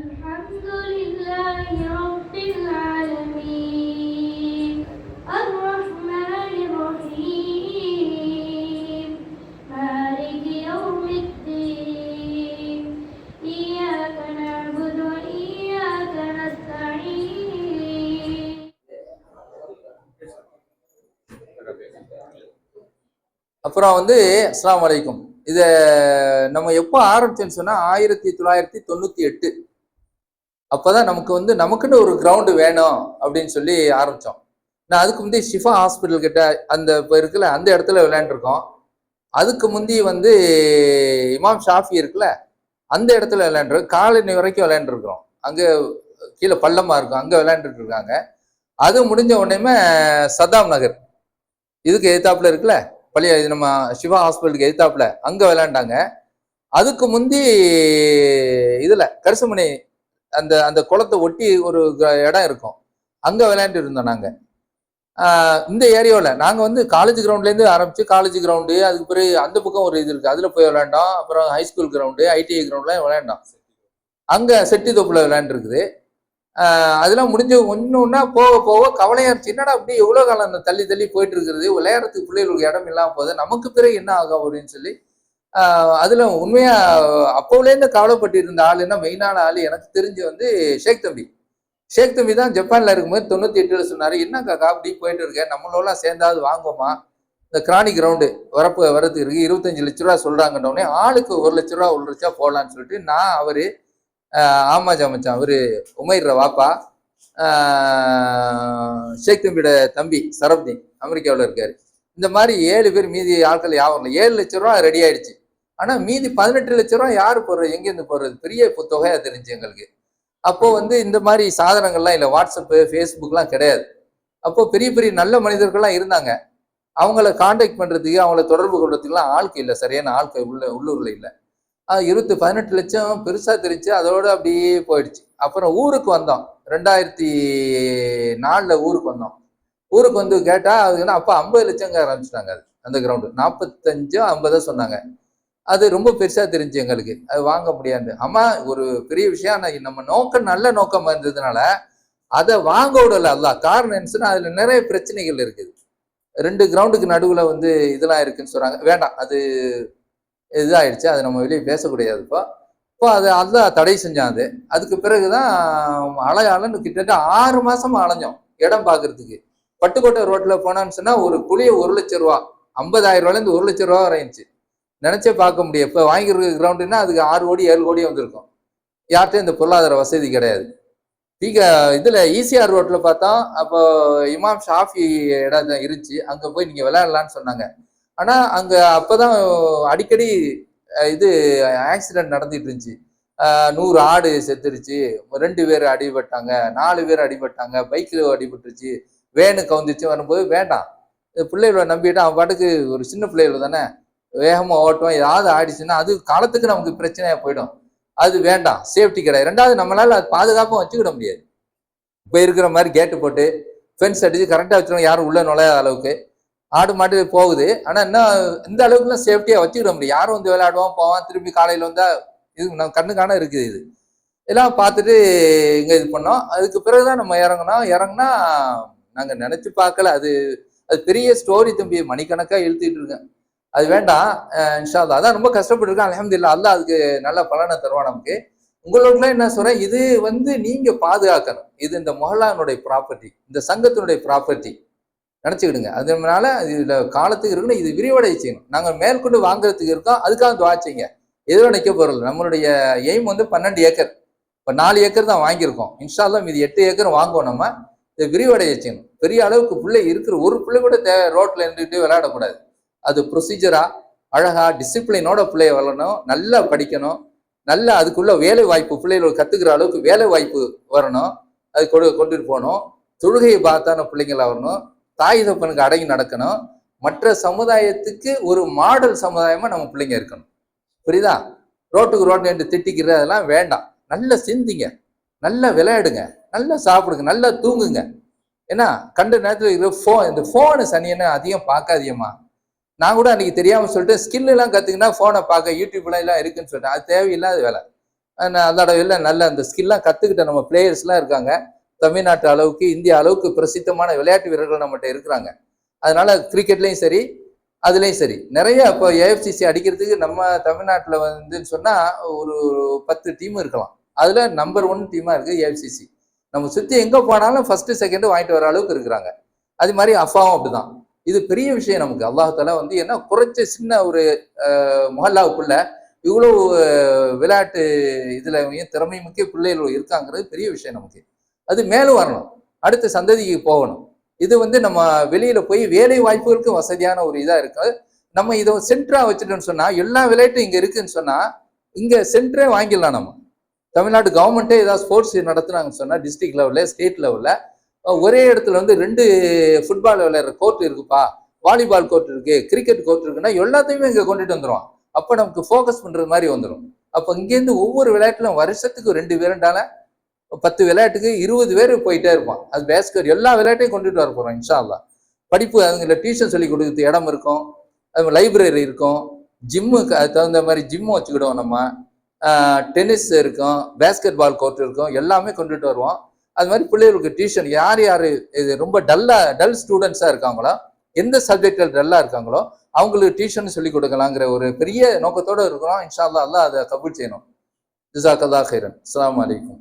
الحمد لله رب العالمين الرحمن الرحيم مالك يوم الدين إياك نعبد وإياك نستعين. அப்புறம் அஸ்ஸலாமு அலைக்கும். இதை நம்ம எப்போ ஆரம்பிச்சோன்னு சொன்னா 1998 அப்பதான் நமக்குன்னு ஒரு கிரவுண்டு வேணும் அப்படின்னு சொல்லி ஆரம்பிச்சோம். நான் அதுக்கு முந்தைய ஷிஃபா ஹாஸ்பிட்டல் கிட்ட அந்த இப்போ இருக்குல்ல அந்த இடத்துல விளையாண்டுருக்கோம். அதுக்கு முந்தி இமாம் ஷாஃபி இருக்குல்ல அந்த இடத்துல விளையாண்டுருக்கோம். காலனி வரைக்கும் விளையாண்டுருக்கிறோம். அங்கே கீழே பள்ளமா இருக்கும், அங்கே விளையாண்டுட்டு இருக்காங்க. அது முடிஞ்ச உடனே சதாம் நகர் இதுக்கு எதிர்த்தாப்புல இருக்குல்ல பழைய நம்ம சிவா ஹாஸ்பிட்டலுக்கு எதிர்த்தாப்புல அங்க விளையாண்டாங்க. அதுக்கு முந்தி இதுல கரிசமணி அந்த அந்த குளத்தை ஒட்டி ஒரு இடம் இருக்கும், அங்க விளையாண்டு இருந்தோம் நாங்க. இந்த ஏரியாவில் நாங்கள் காலேஜ் கிரவுண்ட்லேருந்து ஆரம்பிச்சு காலேஜ் கிரவுண்டு, அதுக்கு பிறகு அந்த பக்கம் ஒரு இது இருக்கு, அதுல போய் விளையாண்டோம். அப்புறம் ஹைஸ்கூல் கிரவுண்டு, ஐடிஐ கிரவுண்ட்லாம் விளையாண்டோம். அங்க செட்டி தோப்புல விளையாண்டுருக்குது. அதெல்லாம் முடிஞ்சு ஒன்னா போக போக கவலையா இருந்துச்சு. என்னடா அப்படி எவ்வளவு காலம் தள்ளி தள்ளி போயிட்டு இருக்கிறது, விளையாடுறதுக்கு பிள்ளைகளுக்கு இடம் இல்லாம போகுது, நமக்கு பிறகு என்ன ஆகும் அப்படின்னு சொல்லி அதுல உண்மையா அப்போலேருந்து கவலைப்பட்டு இருந்த ஆள் என்ன மெயினான ஆள் எனக்கு தெரிஞ்சு ஷேக் தம்பி. ஷேக் தம்பி தான் ஜப்பான்ல இருக்கும்போது 98 சொன்னாரு, என்ன காக்கா அப்படி போயிட்டு இருக்கேன், நம்மளோலாம் சேர்ந்தாவது வாங்குவோமா, இந்த கிரானி கிரவுண்டு வரதுக்கு இருக்கு, 25 லட்ச ரூபா சொல்றாங்கன்னே ஆளுக்கு 1 லட்ச ரூபா 1 லட்சம் போடலான்னு சொல்லிட்டு நான் அவரு ஆமாஜா மச்சான் அவரு உமைர் வாப்பா ஷேக் தம்பியோட தம்பி சரப்தீன் அமெரிக்காவில் இருக்காரு. இந்த மாதிரி 7 பேர் மீதி ஆட்கள் யாரும் 7 லட்ச ரூபா ரெடி ஆயிடுச்சு. ஆனா மீதி 18 லட்ச ரூபா யாரு போடுறது, எங்கேருந்து போடுறது, பெரிய தொகையா தெரிஞ்சு எங்களுக்கு. அப்போ இந்த மாதிரி சாதனங்கள்லாம் இல்லை, வாட்ஸ்அப்பு ஃபேஸ்புக்லாம் கிடையாது. அப்போ பெரிய பெரிய நல்ல மனிதர்கள்லாம் இருந்தாங்க. அவங்கள கான்டாக்ட் பண்றதுக்கு அவங்கள தொடர்பு கொள்றதுக்குலாம் ஆட்கள் இல்லை, சரியான ஆட்கள் உள்ளூர்ல இல்லை. 18 லட்சம் பெருசா தெரிஞ்சு அதோட அப்படியே போயிடுச்சு. அப்புறம் ஊருக்கு வந்தோம், 2004 ஊருக்கு வந்தோம். ஊருக்கு கேட்டா அதுக்குன்னா அப்ப 50 லட்சங்க ஆரம்பிச்சிட்டாங்க. அது அந்த கிரவுண்டு 45 50 சொன்னாங்க. அது ரொம்ப பெருசா தெரிஞ்சு எங்களுக்கு, அது வாங்க முடியாது. ஆமா ஒரு பெரிய விஷயம், நம்ம நோக்கம் நல்ல நோக்கம் இருந்ததுனால அதை வாங்க விடல அல்லாஹ். காரணம் என்னன்னா அதுல நிறைய பிரச்சனைகள் இருக்குது. 2 கிரவுண்டுக்கு நடுவுல இதெல்லாம் இருக்குன்னு சொல்றாங்க. வேண்டாம், அது இதாயிடுச்சு, அது நம்ம வெளியே பேசக்கூடியது. இப்போ அது அதான் தடை செஞ்சான். அதுக்கு பிறகுதான் அலையாளன்னு கிட்டத்தட்ட 6 மாசமா அலைஞ்சோம் இடம் பாக்குறதுக்கு. பட்டுக்கோட்டை ரோட்ல போனான்னு சொன்னா ஒரு குழிய 1 லட்சம் ரூபா, 50,000 ரூபாயிலேருந்து 1 லட்சம் ரூபா வரைஞ்சி நினைச்சே பார்க்க முடியும். இப்போ வாங்கிருக்க கிரவுண்டுன்னா அதுக்கு 6 கோடி 7 கோடி வந்திருக்கும். யார்கிட்டையும் இந்த பொருளாதார வசதி கிடையாது. இதுல ஈசிஆர் ரோட்ல பார்த்தோம், அப்போ இமாம் ஷாஃபி இடம் இருந்துச்சு, அங்க போய் நீங்க விளையாடலான்னு சொன்னாங்க. ஆனா அங்க அப்பதான் அடிக்கடி இது ஆக்சிடென்ட் நடந்துட்டு இருந்துச்சு. 100 ஆடு செத்துருச்சு, 2 பேர் அடிபட்டாங்க, 4 பேர் அடிபட்டாங்க, பைக்கில் அடிபட்டுருச்சு, வேனு கவுந்துச்சு. வரும்போது வேண்டாம், பிள்ளைகளை நம்பிட்டு அவன் பாட்டுக்கு ஒரு சின்ன பிள்ளைகள் தானே வேகமா ஓட்டுவான், ஏதாவது ஆயிடுச்சுன்னா அது காலத்துக்கு நமக்கு பிரச்சனையா போயிடும். அது வேண்டாம், சேஃப்டி கிடையாது. 2வது நம்மளால அது பாதுகாப்பாக வச்சுக்கிட முடியாது. இப்போ இருக்கிற மாதிரி கேட்டு போட்டு ஃபென்ஸ் அடிச்சு கரெக்டாக வச்சுருவோம், யாரும் உள்ள நுழையாத அளவுக்கு ஆடு மாட்டு போகுது. ஆனா என்ன இந்த அளவுக்குலாம் சேஃப்டியா வச்சுக்கிட முடியும். யாரும் விளையாடுவான் போவான், திருப்பி காலையில இது நம்ம கண்ணுக்கான இருக்குது. இது எல்லாம் பார்த்துட்டு இங்க இது பண்ணோம். அதுக்கு பிறகுதான் நம்ம இறங்கினா நாங்க நினைச்சு பார்க்கல. அது பெரிய ஸ்டோரி தம்பி, மணிக்கணக்கா இழுத்துட்டு இருக்கேன். அது வேண்டாம், இன்ஷா அல்லாஹ். அதான் ரொம்ப கஷ்டப்பட்டு இருக்கேன். அல்ஹம்துலில்லாஹ், அல்லாஹ் அதுக்கு நல்ல பலனை தருவான் நமக்கு. உங்களோட என்ன சொல்றேன், இது நீங்க பாதுகாக்கணும். இது இந்த மொஹல்லானுடைய ப்ராப்பர்ட்டி, இந்த சங்கத்தினுடைய ப்ராப்பர்ட்டி நினைச்சுக்கிடுங்க. அதனால இதுல காலத்துக்கு இருக்கணும், இது விரிவடை செய்யணும். நாங்க மேற்கொண்டு வாங்குறதுக்கு இருக்கோம், அதுக்காக துஆ செய்யுங்க. எதுவும் நிக்க போறது. நம்மளுடைய எய்ம் 12 ஏக்கர், இப்போ 4 ஏக்கர் தான் வாங்கியிருக்கோம். இன்ஷா அல்லாஹ் மீதி 8 ஏக்கர் வாங்குவோம். நம்ம இதை விரிவடைய செய்யணும். பெரிய அளவுக்கு பிள்ளை இருக்கிற ஒரு பிள்ளை கூட ரோட்ல இருந்துட்டு விளையாடக்கூடாது. அது ப்ரொசீஜரா அழகா டிசிப்ளினோட பிள்ளைய வளரணும், நல்லா படிக்கணும், நல்லா அதுக்குள்ள வேலை வாய்ப்பு பிள்ளைகள் கத்துக்கிற அளவுக்கு வேலை வாய்ப்பு வரணும், அது கொண்டுட்டு போகணும். தொழுகையை பார்த்தான பிள்ளைங்களா வரணும், தாய் தப்பனுக்கு அடங்கி நடக்கணும். மற்ற சமுதாயத்துக்கு ஒரு மாடல் சமுதாயமா நம்ம பிள்ளைங்க இருக்கணும். புரியுதா? ரோட்டுக்கு ரோட்டு என்று திட்டிக்கிறது அதெல்லாம் வேண்டாம். நல்லா சிந்திங்க, நல்லா விளையாடுங்க, நல்லா சாப்பிடுங்க, நல்லா தூங்குங்க. ஏன்னா கண்ட நேரத்தில் இந்த போனு சனியன்னு அதிகம் பார்க்காதியம்மா. நான் கூட அன்னைக்கு தெரியாம சொல்லிட்டு ஸ்கில் எல்லாம் கத்துக்கினா போனை பார்க்க யூடியூப்ல எல்லாம் இருக்குன்னு சொல்லிட்டேன். அது தேவையில்லாத வேலை. அதோட எல்லாம் நல்ல அந்த ஸ்கில்லாம் கற்றுக்கிட்ட நம்ம பிளேயர்ஸ்லாம் இருக்காங்க. தமிழ்நாட்டு அளவுக்கு இந்திய அளவுக்கு பிரசித்தமான விளையாட்டு வீரர்கள் நம்மகிட்ட இருக்கிறாங்க. அதனால கிரிக்கெட்லேயும் சரி அதுலேயும் சரி நிறைய இப்போ ஏஎஃப்சிசி அடிக்கிறதுக்கு நம்ம தமிழ்நாட்டில் வந்துன்னு சொன்னால் ஒரு 10 டீம் இருக்கலாம். அதில் நம்பர் 1 டீமாக இருக்குது ஏஎஃப்சிசி. நம்ம சுற்றி எங்கே போனாலும் ஃபஸ்ட்டு செகண்டு வாங்கிட்டு வர அளவுக்கு இருக்கிறாங்க. அது மாதிரி அஃபாவும் அப்படிதான். இது பெரிய விஷயம் நமக்கு. அல்லாஹால வந்து என்ன குறைச்ச சின்ன ஒரு மொஹல்லாவுக்குள்ள இவ்வளோ விளையாட்டு இதில் திறமை முக்கிய பிள்ளைகள் இருக்காங்கிறது பெரிய விஷயம் நமக்கு. அது மேலும் வரணும், அடுத்த சந்ததிக்கு போகணும். இது வந்து நம்ம வெளியில போய் வேலை வாய்ப்புகளுக்கு வசதியான ஒரு இதா இருக்கு. நம்ம இதை சென்டரா வச்சுட்டோம்னு சொன்னா எல்லா விளையாட்டும் இங்க இருக்குன்னு சொன்னா இங்க சென்டரே வாங்கிடலாம். நம்ம தமிழ்நாடு கவர்மெண்ட்டே ஏதாவது ஸ்போர்ட்ஸ் நடத்துனாங்கன்னு சொன்னா டிஸ்ட்ரிக்ட் லெவல்ல ஸ்டேட் லெவல்ல ஒரே இடத்துல வந்து 2 ஃபுட்பால் விளையாடுற கோர்ட் இருக்குப்பா, வாலிபால் கோர்ட் இருக்கு, கிரிக்கெட் கோர்ட் இருக்குன்னா எல்லாத்தையுமே இங்க கொண்டுட்டு வந்துடும். அப்ப நமக்கு ஃபோக்கஸ் பண்றது மாதிரி வந்துடும். அப்ப இங்கேருந்து ஒவ்வொரு விளையாட்டுலும் வருஷத்துக்கு 2 பேருண்டால 10 விளையாட்டுக்கு 20 பேர் போயிட்டே இருப்பான். அது பேஸ்கெட் எல்லா விளையாட்டையும் கொண்டுட்டு வர போறோம் இன்ஷா அல்லாஹ். படிப்பு அதுங்களை டியூஷன் சொல்லி கொடுக்குறது இடம் இருக்கும், அது லைப்ரரி இருக்கும், ஜிம்முக்கு அது தகுந்த மாதிரி ஜிம்மு வச்சுக்கிடுவோம். நம்ம டென்னிஸ் இருக்கும், பேஸ்கெட் பால் கோர்ட் இருக்கும், எல்லாமே கொண்டுட்டு வருவோம். அது மாதிரி பிள்ளைகளுக்கு டியூஷன் யார் யார் இது ரொம்ப டல் ஸ்டூடெண்ட்ஸாக இருக்காங்களோ, எந்த சப்ஜெக்டில் டல்லாக இருக்காங்களோ அவங்களுக்கு டியூஷன் சொல்லி கொடுக்கலாங்கிற ஒரு பெரிய நோக்கத்தோடு இருக்கிறோம். இன்ஷா அல்லாஹ் அல்லாஹ் அதை கபூல் செய்யணும். ஜஸாக்கல்லாஹ் கைரன். அஸ்ஸலாமு அலைக்கும்.